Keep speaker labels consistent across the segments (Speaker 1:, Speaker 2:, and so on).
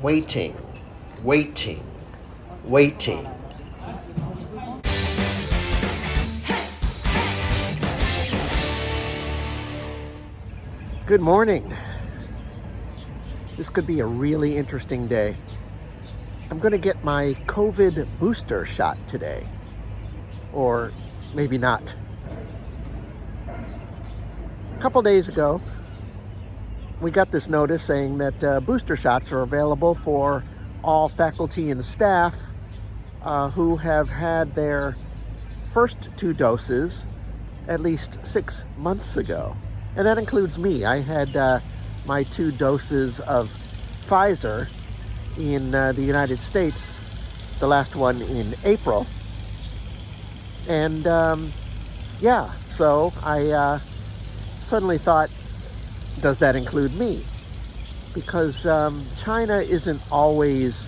Speaker 1: waiting, waiting, waiting. Good morning. This could be a really interesting day. I'm going to get my COVID booster shot today. Or maybe not. A couple days ago, we got this notice saying that booster shots are available for all faculty and staff who have had their first 2 doses at least 6 months ago. And that includes me. I had my 2 doses of Pfizer in the United States, the last one in April. And so I suddenly thought, does that include me? Because China isn't always,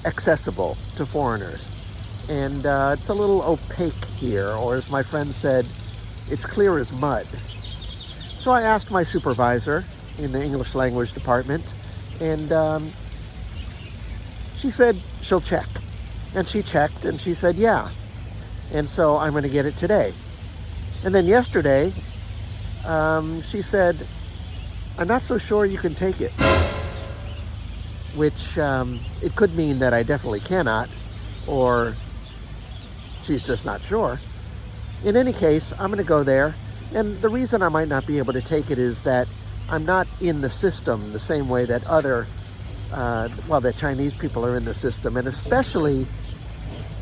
Speaker 1: accessible to foreigners. And it's a little opaque here, or as my friend said, it's clear as mud. So I asked my supervisor in the English language department, and she said she'll check. And she checked, and she said, yeah. And so I'm going to get it today. And then yesterday, she said, I'm not so sure you can take it. Which it could mean that I definitely cannot, or she's just not sure. In any case, I'm going to go there. And the reason I might not be able to take it is that I'm not in the system the same way that that Chinese people are in the system. And especially,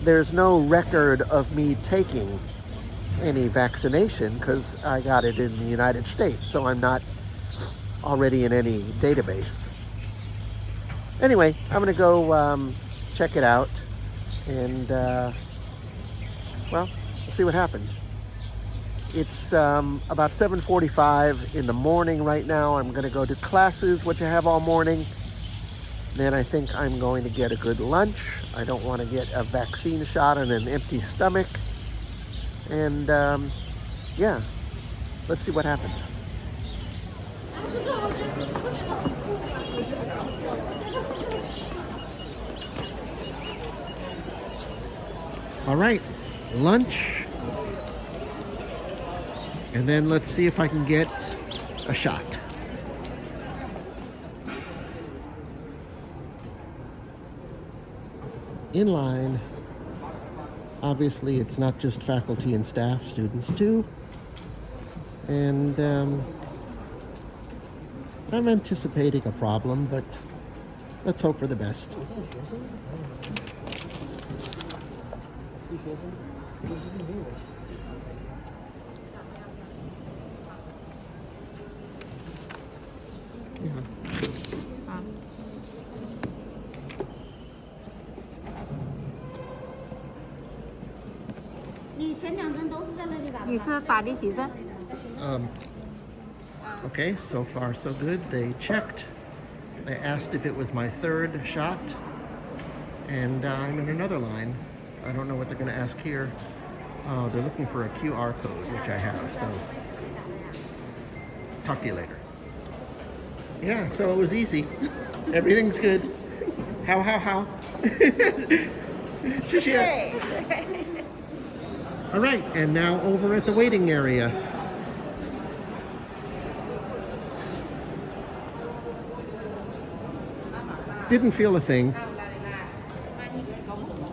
Speaker 1: there's no record of me taking any vaccination because I got it in the United States. So I'm not already in any database. Anyway, I'm going to go check it out. And, we'll see what happens. It's about 7:45 in the morning right now. I'm going to go to classes, which I have all morning. Then I think I'm going to get a good lunch. I don't want to get a vaccine shot on an empty stomach. And let's see what happens. All right, lunch. And then let's see if I can get a shot. In line. Obviously, it's not just faculty and staff, students too. And I'm anticipating a problem, but let's hope for the best. Okay, so far so good. They checked. They asked if it was my 3rd shot. And I'm in another line. I don't know what they're going to ask here. They're looking for a QR code, which I have. So, talk to you later. Yeah, so it was easy. Everything's good. How? Shishia. All right, and now over at the waiting area. Didn't feel a thing.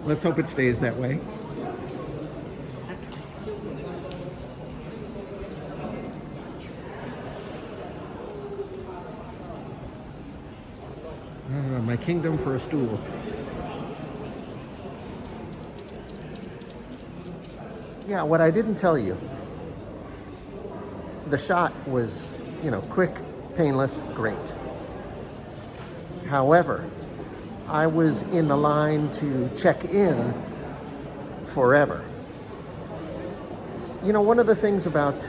Speaker 1: Let's hope it stays that way. My kingdom for a stool. Yeah, what I didn't tell you, the shot was, quick, painless, great. However, I was in the line to check in forever. One of the things about,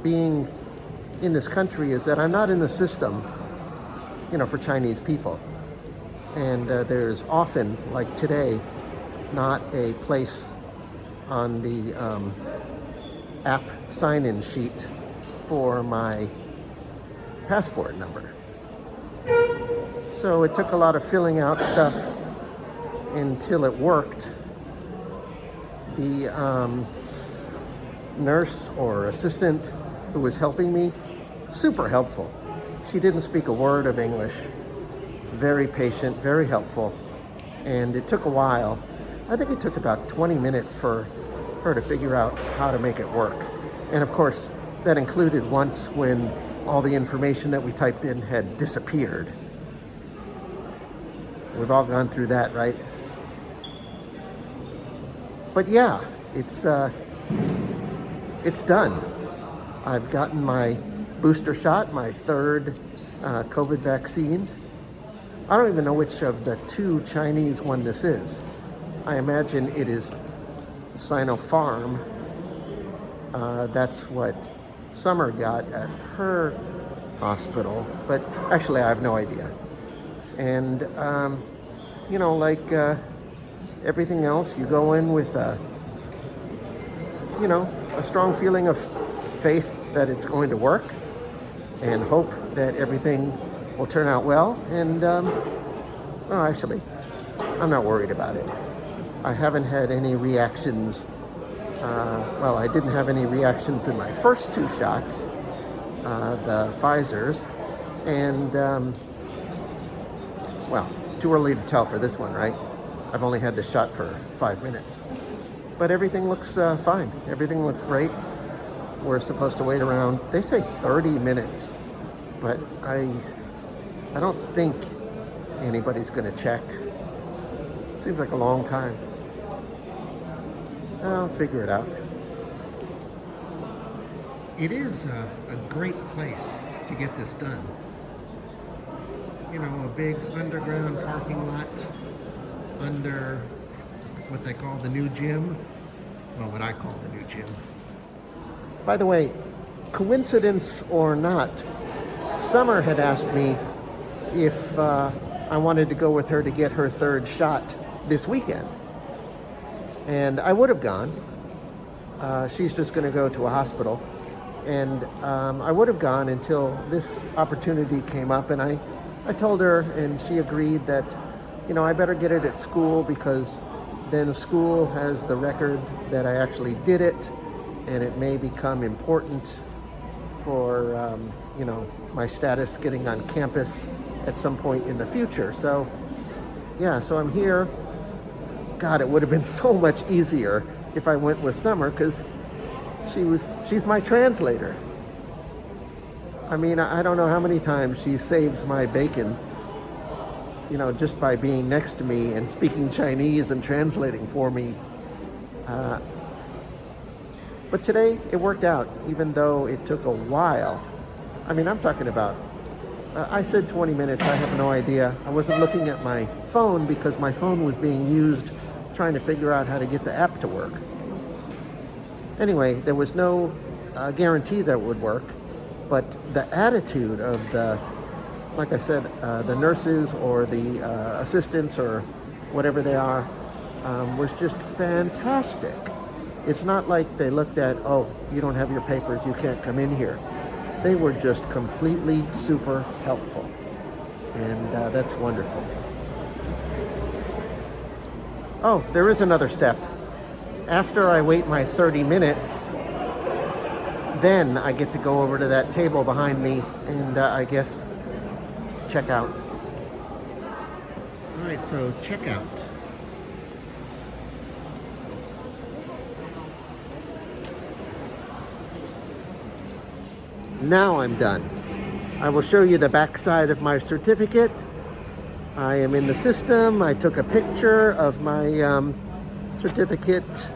Speaker 1: being in this country is that I'm not in the system, for Chinese people. And there's often, like today, not a place on the app sign-in sheet for my passport number. So it took a lot of filling out stuff until it worked. The nurse or assistant who was helping me, super helpful. She didn't speak a word of English. Very patient, very helpful. And it took a while. I think it took about 20 minutes for her to figure out how to make it work. And of course, that included once when all the information that we typed in had disappeared. We've all gone through that, right? But yeah, it's done. I've gotten my booster shot, my third COVID vaccine. I don't even know which of the two Chinese one this is. I imagine it is Sinopharm. That's what Summer got at her hospital, but actually I have no idea. And you know, like everything else, you go in with a strong feeling of faith that it's going to work, and hope that everything will turn out well. And well, actually, I'm not worried about it. I haven't had any reactions. Well, I didn't have any reactions in my first two shots, the Pfizer's, and well, too early to tell for this one, right? I've only had this shot for 5 minutes. But everything looks fine. Everything looks great. We're supposed to wait around, they say 30 minutes, but I don't think anybody's going to check. Seems like a long time. I'll figure it out. It is a great place to get this done. You know, a big underground parking lot under what they call the new gym. Well, what I call the new gym. By the way, coincidence or not, Summer had asked me if I wanted to go with her to get her third shot this weekend. And I would have gone. She's just going to go to a hospital. And I would have gone until this opportunity came up. And I told her, and she agreed that, you know, I better get it at school, because then school has the record that I actually did it, and it may become important for, you know, my status getting on campus at some point in the future. So, yeah, so I'm here. God, it would have been so much easier if I went with Summer, because she's my translator. I mean, I don't know how many times she saves my bacon, you know, just by being next to me and speaking Chinese and translating for me. But today it worked out, even though it took a while. I mean, I'm talking about, I said 20 minutes, I have no idea. I wasn't looking at my phone because my phone was being used trying to figure out how to get the app to work. Anyway, there was no guarantee that it would work, but the attitude of the, like I said, the nurses or the assistants or whatever they are, was just fantastic. It's not like they looked at, oh, you don't have your papers, you can't come in here. They were just completely super helpful. And that's wonderful. Oh, there is another step. After I wait my 30 minutes, then I get to go over to that table behind me and I guess check out. All right, so check out. Now I'm done. I will show you the back side of my certificate. I am in the system. I took a picture of my certificate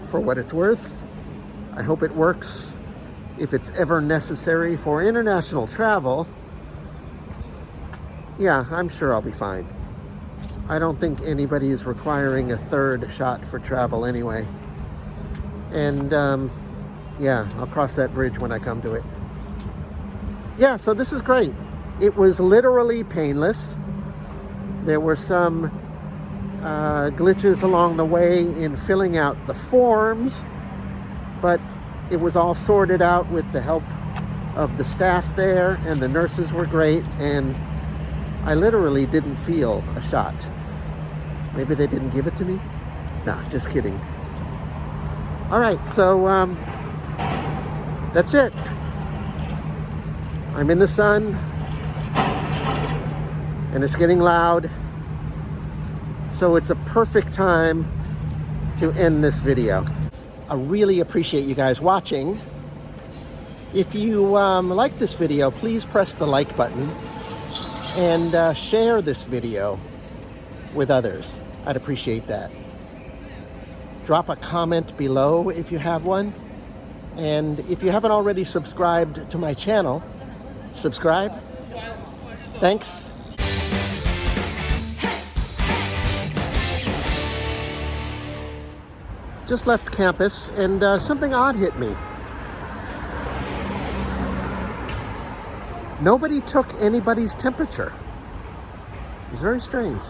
Speaker 1: for what it's worth. I hope it works if it's ever necessary for international travel. Yeah, I'm sure I'll be fine. I don't think anybody is requiring a third shot for travel anyway. And yeah, I'll cross that bridge when I come to it. Yeah, so this is great. It was literally painless. There were some glitches along the way in filling out the forms, but it was all sorted out with the help of the staff there, and the nurses were great, and I literally didn't feel a shot. Maybe they didn't give it to me? No, just kidding. All right, so that's it. I'm in the sun, and it's getting loud, so it's a perfect time to end this video. I really appreciate you guys watching. If you like this video, please press the like button and share this video with others. I'd appreciate that. Drop a comment below if you have one. And if you haven't already subscribed to my channel, subscribe. Thanks. Just left campus, and something odd hit me. Nobody took anybody's temperature. It's very strange.